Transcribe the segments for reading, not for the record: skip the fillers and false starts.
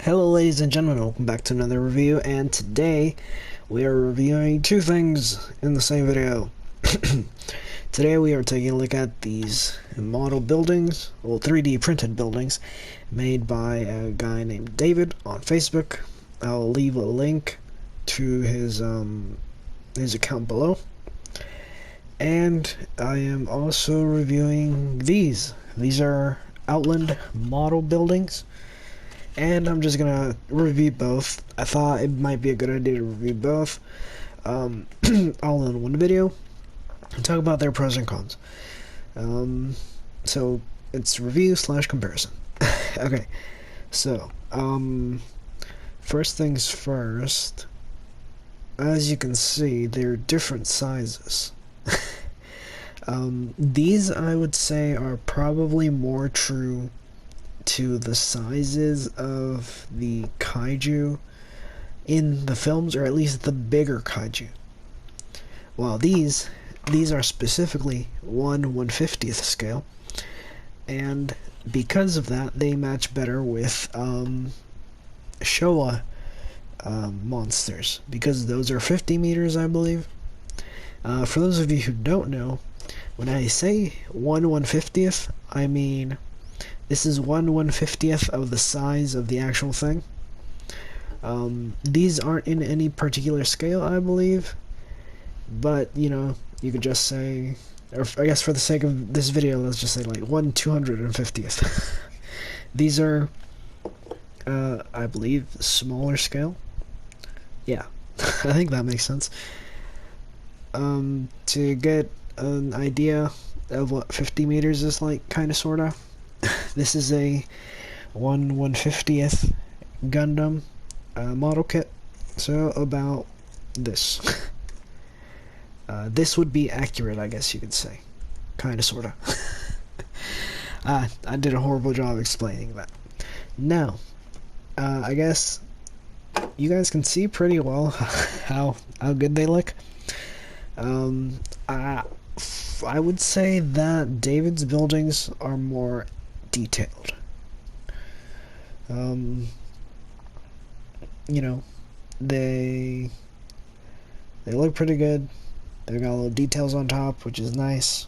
Hello ladies and gentlemen, welcome back to another review, and today we are reviewing two things in the same video. Today we are taking a look at these model buildings, well 3D printed buildings, made by a guy named David on Facebook. I'll leave a link to his account below. And I am also reviewing these. These are Outland model buildings. And I'm just gonna review both. I thought it might be a good idea to review both all in one video and talk about their pros and cons. So it's review / comparison. Okay, so first things first, as you can see, they're different sizes. These I would say are probably more true to the sizes of the kaiju in the films, or at least the bigger kaiju. While these are specifically 1/150th scale, and because of that they match better with Showa monsters, because those are 50 meters, I believe. For those of you who don't know, when I say 1/150th, I mean this is 1/150th of the size of the actual thing. These aren't in any particular scale, I believe, but you know, you could just say, or I guess for the sake of this video, let's just say like 1/250th. These are, I believe, smaller scale. Yeah, I think that makes sense. To get an idea of what 50 meters is like, kinda sorta, this is a 1/150th Gundam model kit, so about this. This would be accurate, I guess you could say, kinda sorta. I did a horrible job explaining that. Now, I guess you guys can see pretty well how good they look. I would say that David's buildings are more detailed. You know, they look pretty good. They've got little details on top, which is nice.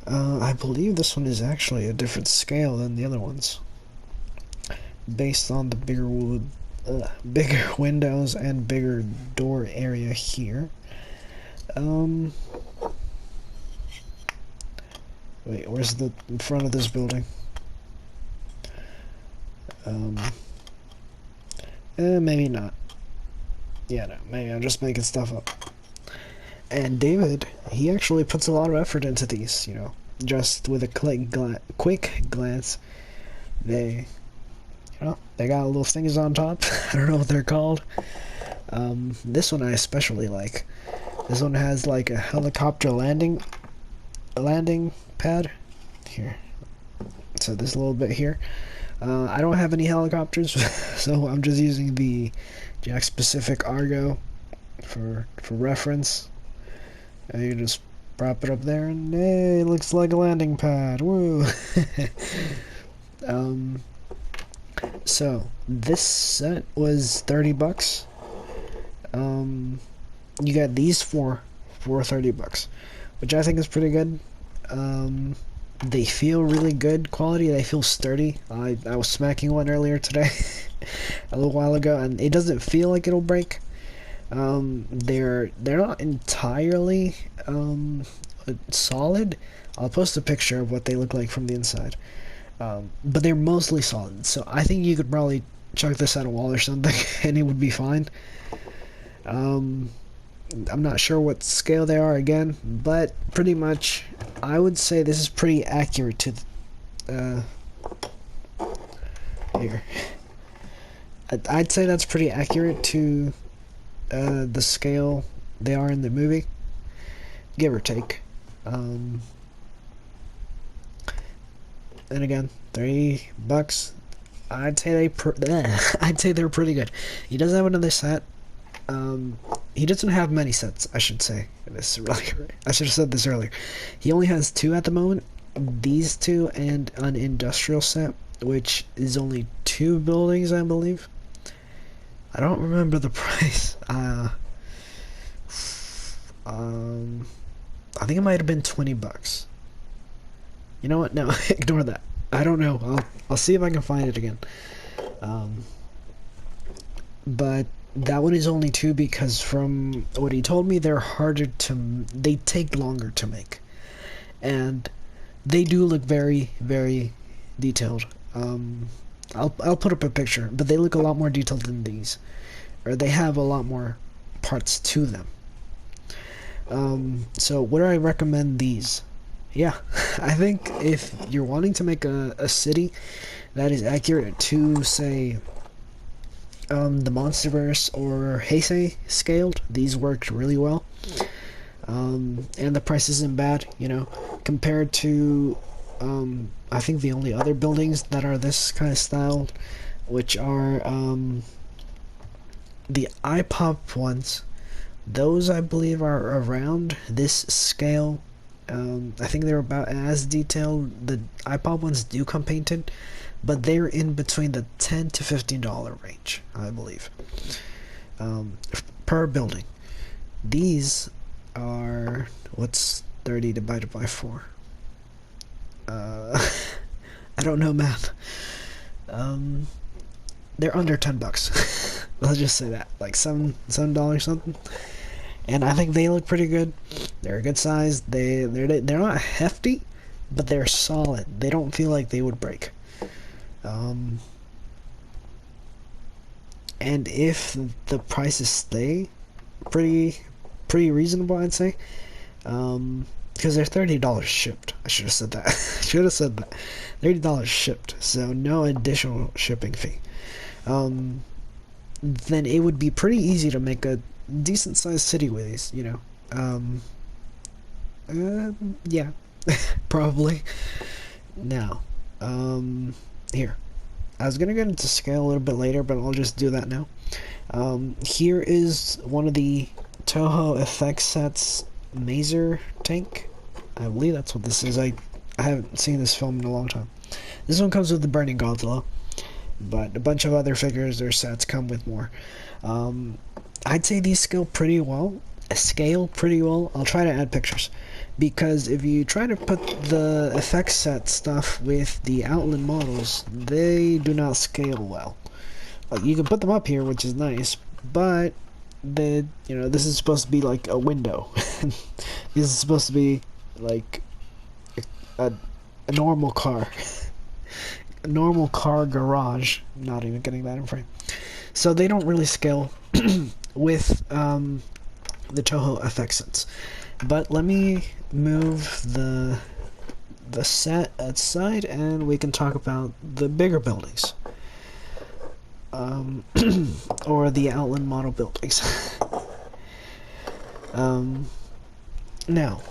I believe this one is actually a different scale than the other ones, based on the bigger windows and bigger door area here. Wait, where's the front of this building? Maybe not. Yeah, no, maybe I'm just making stuff up. And David, he actually puts a lot of effort into these, you know, just with a quick glance. They got little things on top. I don't know what they're called. This one I especially like. This one has like a helicopter landing pad here. So this little bit here. I don't have any helicopters, so I'm just using the Jack Pacific Argo for reference. And you just prop it up there, and hey, it looks like a landing pad. Woo! So this set was $30. You got these for $30, which I think is pretty good. They feel really good quality. They feel sturdy. I was smacking one earlier today, a little while ago, and it doesn't feel like it'll break. They're not entirely solid. I'll post a picture of what they look like from the inside. But they're mostly solid, so I think you could probably chuck this at a wall or something and it would be fine. I'm not sure what scale they are again, but pretty much I would say this is pretty accurate to here. I'd say that's pretty accurate to the scale they are in the movie, give or take. And again, $30. I'd say I'd say they're pretty good. He does have another set. He doesn't have many sets, I should say. I should have said this earlier. He only has 2 at the moment. These 2 and an industrial set, which is only 2 buildings, I believe. I don't remember the price. I think it might have been 20 bucks. You know what? No, ignore that. I don't know. I'll see if I can find it again. But that one is only 2 because from what he told me, they take longer to make. And they do look very, very detailed. I'll put up a picture, but they look a lot more detailed than these. Or they have a lot more parts to them. So would I recommend these? Yeah, I think if you're wanting to make a city that is accurate to, say, the Monsterverse or Heisei scaled, these worked really well. And the price isn't bad, you know, compared to, I think the only other buildings that are this kind of style, which are, the iPop ones. Those, I believe, are around this scale. I think they're about as detailed. The iPop ones do come painted, but they're in between the $10 to $15 range, I believe, per building. These are, what's 30 divided by 4? I don't know math. They're under 10 bucks. Let's just say that, like $7 something. And I think they look pretty good. They're a good size. They're not hefty, but they're solid. They don't feel like they would break. And if the prices stay pretty reasonable, I'd say, because they're $30 shipped. I should have said that. $30 shipped, so no additional shipping fee. Then it would be pretty easy to make a decent sized city with these, you know. Yeah, probably. Now, here, I was gonna get into scale a little bit later, but I'll just do that now. Here is one of the Toho effects sets, Mazer tank. I believe that's what this is. I haven't seen this film in a long time. This one comes with the Burning Godzilla, but a bunch of other figures or sets come with more. I'd say these scale pretty well. I'll try to add pictures, because if you try to put the effects set stuff with the Outland models, they do not scale well. Like, you can put them up here, which is nice, but you know, this is supposed to be like a window. This is supposed to be like a normal car. A normal car garage. Not even getting that in frame. So they don't really scale with the Toho FX sets. But let me move the set aside and we can talk about the bigger buildings. Or the Outland model buildings. Now,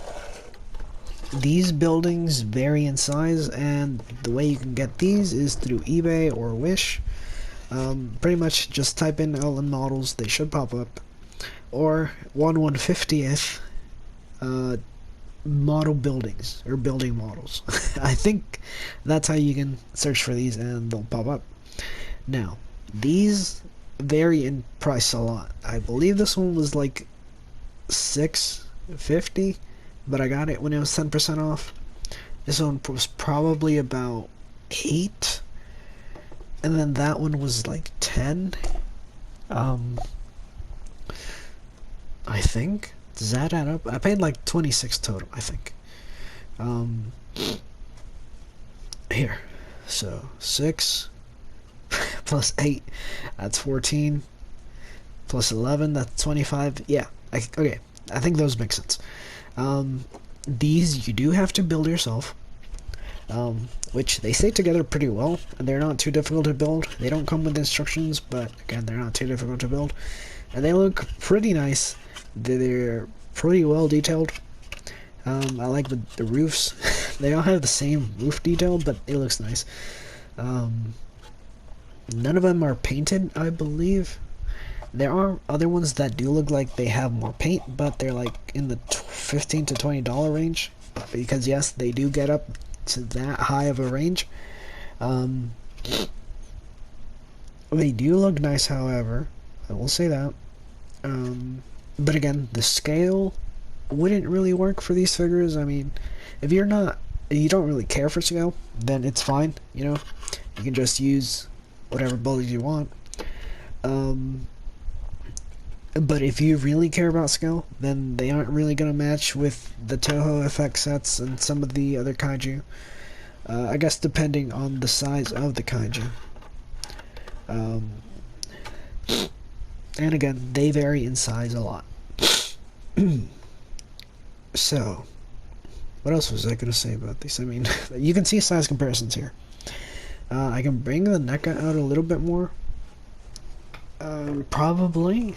these buildings vary in size, and the way you can get these is through eBay or Wish. Pretty much just type in Outland models, they should pop up. Or 1/150th model buildings, or building models. I think that's how you can search for these and they'll pop up. Now, these vary in price a lot. I believe this one was like $6.50, but I got it when it was 10% off. This one was probably about $8, and then that one was like $10. I think. Does that add up? I paid like $26 total, I think. Here. So 6 plus 8, that's 14. Plus 11, that's 25. Yeah. Okay. I think those make sense. These you do have to build yourself. Which they stay together pretty well. They're not too difficult to build. They don't come with instructions, but again, they're not too difficult to build. And they look pretty nice. They're pretty well detailed. I like the roofs. They all have the same roof detail, but it looks nice. None of them are painted, I believe. There are other ones that do look like they have more paint, but they're like in the $15 to $20 range. Because yes, they do get up to that high of a range. They do look nice, however. I will say that. But again, the scale wouldn't really work for these figures. I mean, if you don't really care for scale, then it's fine. You know, you can just use whatever buildings you want. But if you really care about scale, then they aren't really gonna match with the Toho effect sets and some of the other kaiju. I guess depending on the size of the kaiju. And again, they vary in size a lot. So, what else was I going to say about these? I mean, you can see size comparisons here. I can bring the NECA out a little bit more. Probably.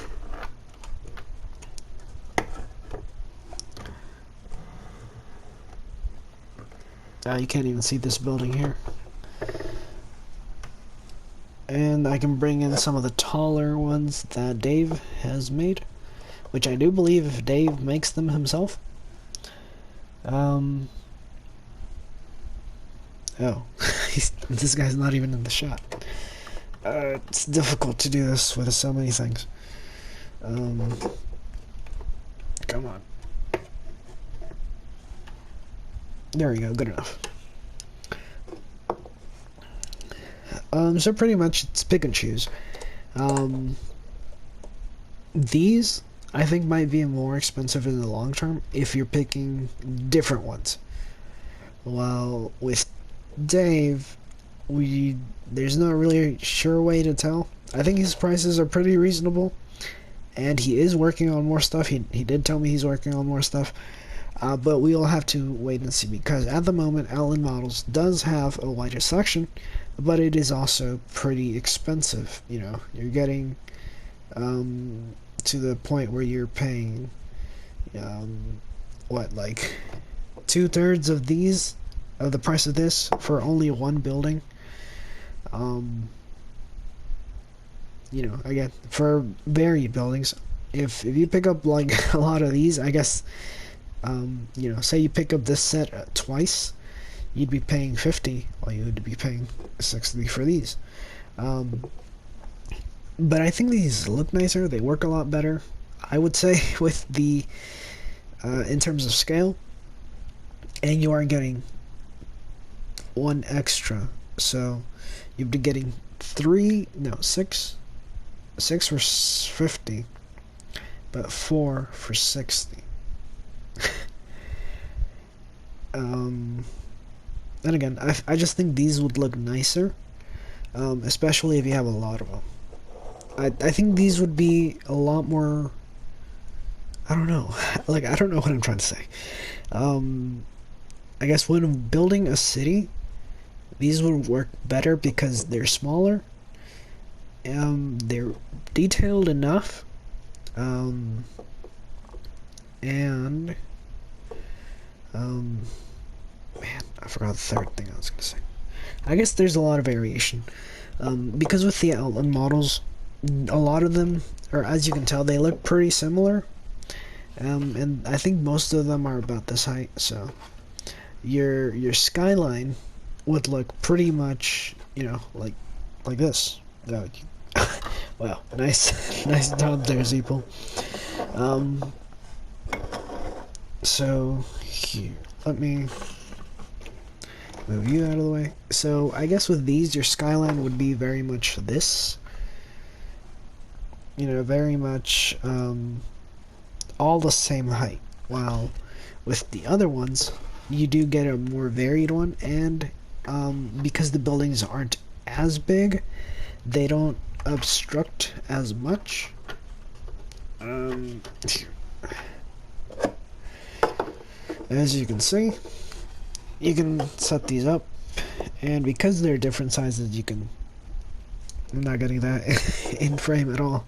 You can't even see this building here. And I can bring in some of the taller ones that Dave has made, which I do believe Dave makes them himself. Oh, this guy's not even in the shot. It's difficult to do this with so many things. Come on. There we go, good enough. So pretty much it's pick and choose. These, I think, might be more expensive in the long term if you're picking different ones. While with Dave, there's not really sure way to tell. I think his prices are pretty reasonable, and he is working on more stuff. He did tell me he's working on more stuff. But we'll have to wait and see, because at the moment Outland Models does have a wider selection, but it is also pretty expensive. You know, you're getting to the point where you're paying what, like 2/3 of the price of this for only one building. You know, again, for varied buildings, if you pick up like a lot of these, I guess, you know, say you pick up this set twice, you'd be paying 50, while you would be paying 60 for these. But I think these look nicer. They work a lot better, I would say, with the in terms of scale. And you are getting one extra, so you'd be getting six for 50, but 4 for 60. And again, I just think these would look nicer, especially if you have a lot of them. I think these would be a lot more, I don't know, like, I don't know what I'm trying to say. I guess when building a city, these would work better because they're smaller, they're detailed enough, and man, I forgot the third thing I was gonna say. I guess there's a lot of variation, because with the Outland models, a lot of them, or as you can tell, they look pretty similar, and I think most of them are about this height. So your skyline would look pretty much, you know, like this. Wow, nice, nice job there, Zeeple. So here, let me move you out of the way. So I guess with these, your skyline would be very much this. You know, very much all the same height. While with the other ones, you do get a more varied one, and because the buildings aren't as big, they don't obstruct as much. As you can see, you can set these up, and because they're different sizes, you can, I'm not getting that in frame at all,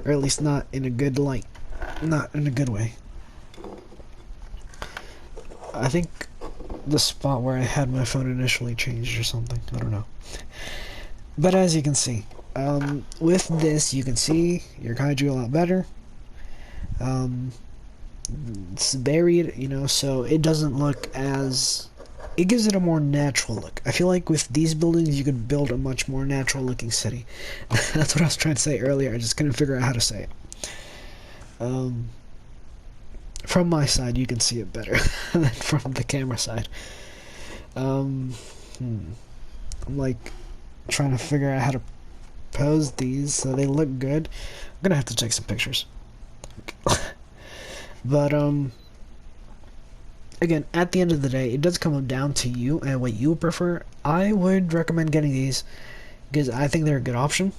or at least not in a good light, not in a good way. I think the spot where I had my phone initially changed or something, I don't know. But as you can see, with this, you can see your kaiju a lot better. It's varied, you know, so it doesn't look as it gives it a more natural look. I feel like with these buildings, you could build a much more natural looking city. That's what I was trying to say earlier. I just couldn't figure out how to say it. From my side, you can see it better than from the camera side. I'm like trying to figure out how to pose these so they look good. I'm gonna have to take some pictures. But again, at the end of the day, it does come down to you and what you prefer. I would recommend getting these because I think they're a good option.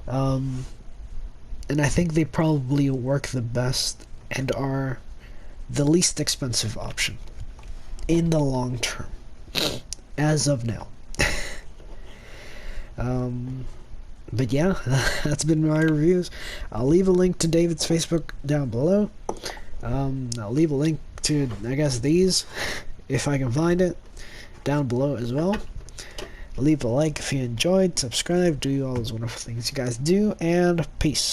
And I think they probably work the best and are the least expensive option in the long term, as of now. But yeah, that's been my reviews. I'll leave a link to David's Facebook down below. I'll leave a link to, I guess, these, if I can find it, down below as well. Leave a like if you enjoyed, subscribe, do all those wonderful things you guys do, and peace.